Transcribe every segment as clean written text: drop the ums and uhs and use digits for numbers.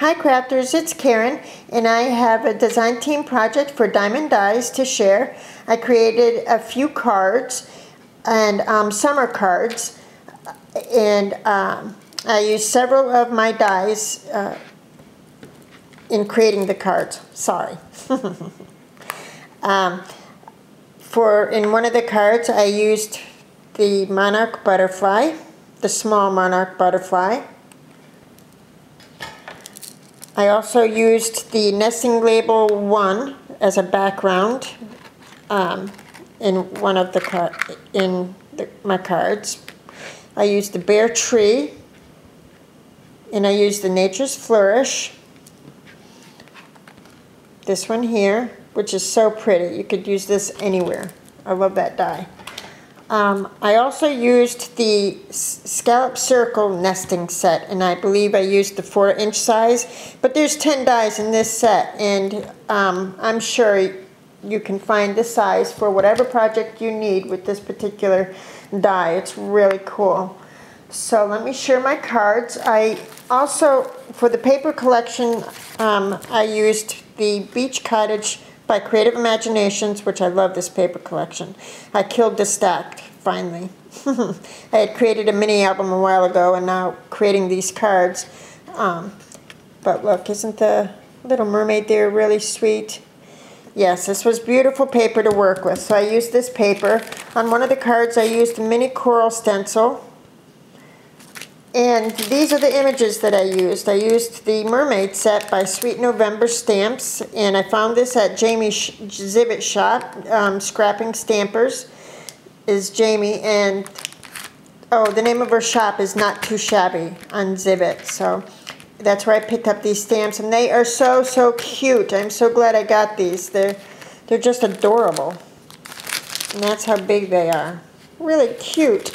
Hi crafters, it's Karen, and I have a design team project for Diamond Dies to share. I created a few cards and summer cards, and I used several of my dies in creating the cards. Sorry. In one of the cards I used the monarch butterfly, the small monarch butterfly. I also used the nesting label 1 as a background in one of my cards. I used the bare tree, and I used the nature's flourish. This one here, which is so pretty. You could use this anywhere. I love that die. I also used the scallop circle nesting set, and I believe I used the 4-inch size, but there's 10 dies in this set, and I'm sure you can find the size for whatever project you need with this particular die. It's really cool. So let me share my cards. I also, for the paper collection, I used the Beach Cottage by Creative Imaginations, which I love this paper collection. I killed the stack, finally. I had created a mini album a while ago, and now creating these cards. But look, isn't the little mermaid there really sweet? Yes, this was beautiful paper to work with, so I used this paper. On one of the cards I used a mini coral stencil. And these are the images that I used. I used the Mermaid set by Sweet November Stamps, and I found this at Jamie's Exhibit Shop. Scrapping Stampers is Jamie, and oh, the name of her shop is Not Too Shabby on Zibbit. So that's where I picked up these stamps, and they are so cute. I'm so glad I got these. They're just adorable, and that's how big they are. Really cute.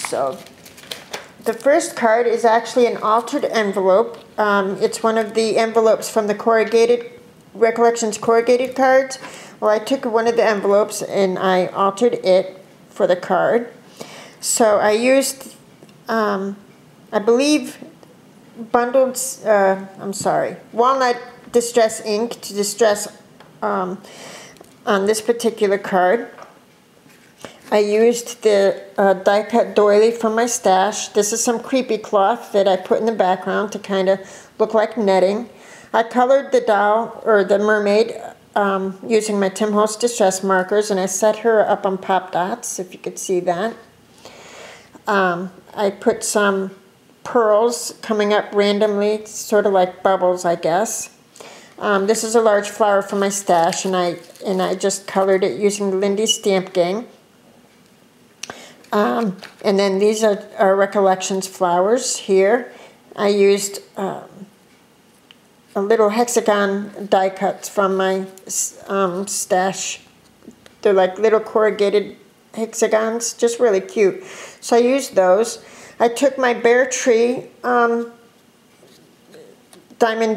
So the first card is actually an altered envelope. It's one of the envelopes from the Recollections corrugated cards. Well, I took one of the envelopes and I altered it for the card. So I used, I believe, walnut distress ink to distress on this particular card. I used the die cut doily from my stash. This is some creepy cloth that I put in the background to kind of look like netting. I colored the doll, or the mermaid, using my Tim Holtz distress markers, and I set her up on pop dots, if you could see that. I put some pearls coming up randomly, sort of like bubbles, I guess. This is a large flower from my stash, and I just colored it using the Lindy Stamp Gang. And then these are Recollections flowers here. I used a little hexagon die cuts from my stash. They're like little corrugated hexagons, just really cute. So I used those. I took my bare tree diamond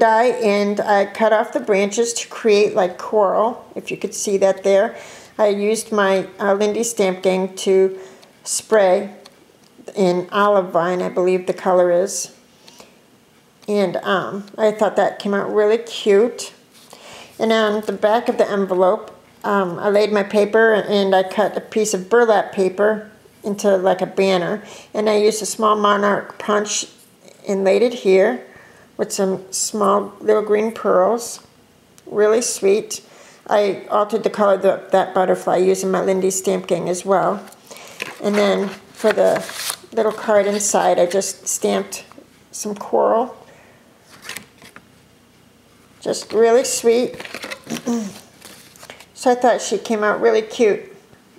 die, and I cut off the branches to create like coral, if you could see that there. I used my Lindy Stamp Gang to spray in olive vine, I believe the color is. And I thought that came out really cute. And on the back of the envelope, I laid my paper, and I cut a piece of burlap paper into like a banner. And I used a small monarch punch and laid it here with some small little green pearls. Really sweet. I altered the color of that butterfly using my Lindy Stamp Gang as well. And then for the little card inside, I just stamped some coral. Just really sweet. So I thought she came out really cute.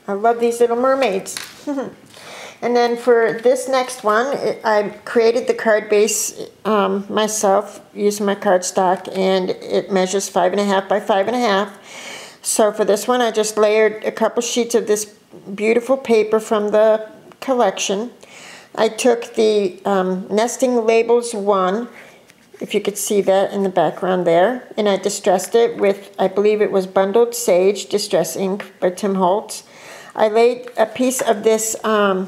I love these little mermaids. And then for this next one, I created the card base myself using my cardstock, and it measures 5.5 by 5.5. So for this one, I just layered a couple sheets of this beautiful paper from the collection. I took the Nesting Labels 1, if you could see that in the background there, and I distressed it with, I believe it was Bundled Sage Distress Ink by Tim Holtz. I laid a piece of this, do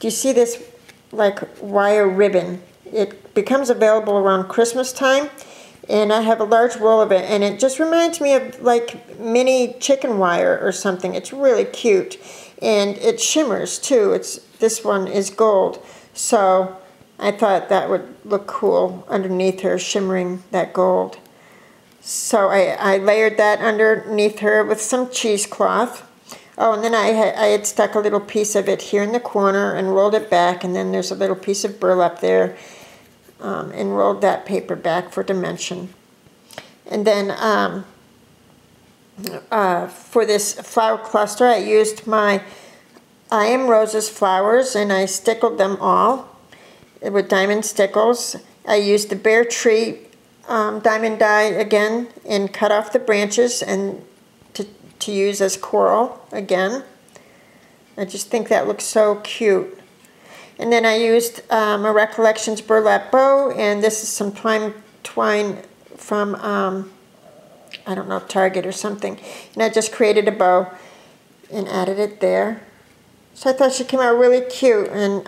you see this like wire ribbon? It becomes available around Christmas time. And I have a large roll of it, and it just reminds me of like mini chicken wire or something. It's really cute, and it shimmers too. This one is gold, so I thought that would look cool underneath her, shimmering that gold. So I layered that underneath her with some cheesecloth. Oh, and then I had stuck a little piece of it here in the corner and rolled it back, and then there's a little piece of burlap there. And rolled that paper back for dimension. And then for this flower cluster, I used my I Am Roses flowers, and I stickled them all with diamond stickles. I used the Bear Tree diamond die again and cut off the branches and to use as coral again. I just think that looks so cute. And then I used a Recollections burlap bow, and this is some twine from, I don't know, Target or something. And I just created a bow and added it there. So I thought she came out really cute, and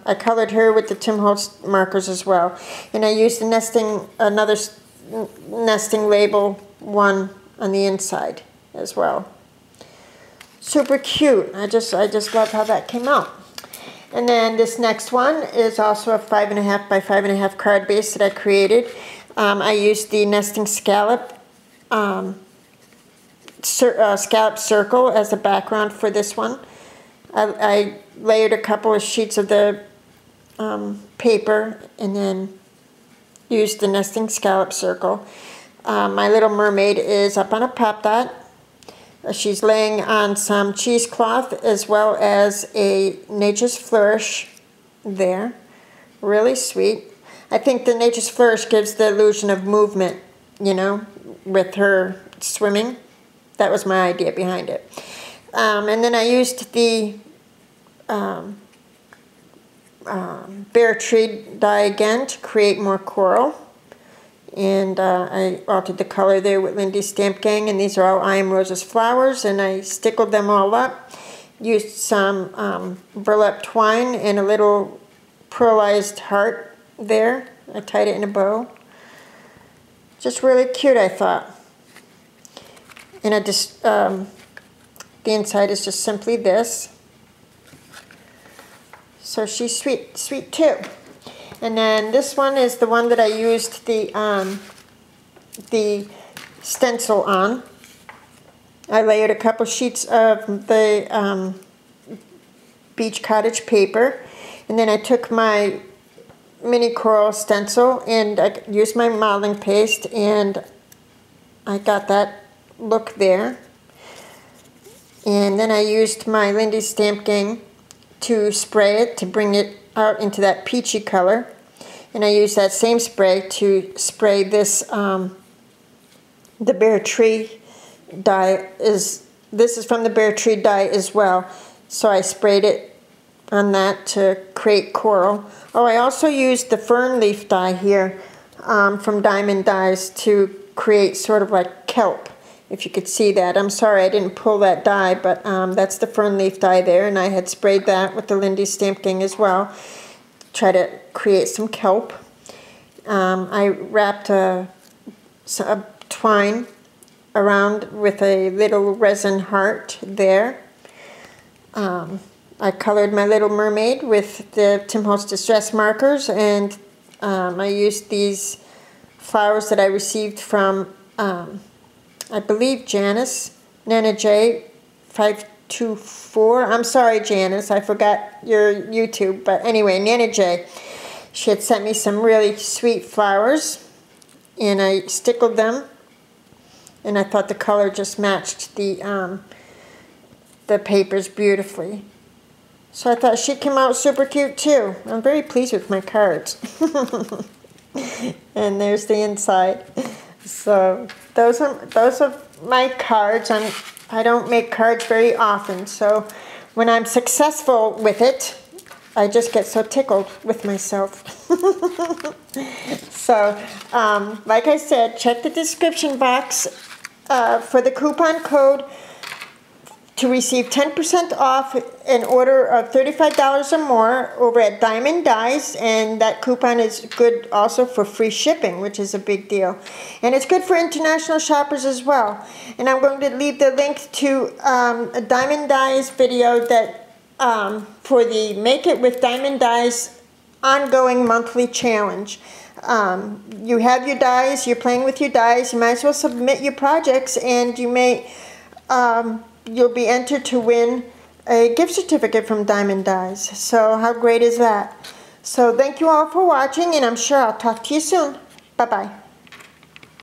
I colored her with the Tim Holtz markers as well. And I used the another nesting label one on the inside as well. Super cute. I just love how that came out. And then this next one is also a 5.5 by 5.5 card base that I created. I used the nesting scallop circle as a background for this one. I layered a couple of sheets of the paper and then used the nesting scallop circle. My little mermaid is up on a pop dot. She's laying on some cheesecloth as well as a Nature's Flourish there. Really sweet. I think the Nature's Flourish gives the illusion of movement, you know, with her swimming. That was my idea behind it. And then I used the Bear Tree die again to create more coral. And I altered the color there with Lindy's Stamp Gang, and these are all I Am Roses flowers, and I stickled them all up. Used some burlap twine and a little pearlized heart there. I tied it in a bow. Just really cute, I thought. And I just, the inside is just simply this. So she's sweet too. And then this one is the one that I used the stencil on. I layered a couple sheets of the beach cottage paper, and then I took my mini coral stencil and I used my modeling paste, and I got that look there. And then I used my Lindy's Stamp Gang to spray it to bring it out into that peachy color. And I used that same spray to spray this, the Bear Tree die. This is from the Bear Tree die as well. So I sprayed it on that to create coral. Oh, I also used the fern leaf die here from Diamond Dies to create sort of like kelp, if you could see that. I'm sorry I didn't pull that die, but that's the fern leaf die there, and I had sprayed that with the Lindy's Stamp Gang as well. Try to create some kelp. I wrapped a twine around with a little resin heart there. I colored my little mermaid with the Tim Holtz Distress markers, and I used these flowers that I received from, I believe, Janice, Nana J 524. I'm sorry, Janice, I forgot your YouTube, but anyway, Nana J. She had sent me some really sweet flowers, and I stickled them, and I thought the color just matched the papers beautifully. So I thought she came out super cute too. I'm very pleased with my cards. And there's the inside. So those are my cards. I don't make cards very often, so when I'm successful with it, I just get so tickled with myself. So, like I said, check the description box for the coupon code to receive 10% off an order of $35 or more over at Diemond Dyes, and that coupon is good also for free shipping, which is a big deal. And it's good for international shoppers as well. And I'm going to leave the link to a Diemond Dyes video that for the Make It with Diemond Dyes ongoing monthly challenge. You have your dyes, you're playing with your dyes, you might as well submit your projects, and you may you'll be entered to win a gift certificate from Diemond Dyes. So how great is that? So thank you all for watching, and I'm sure I'll talk to you soon. Bye-bye.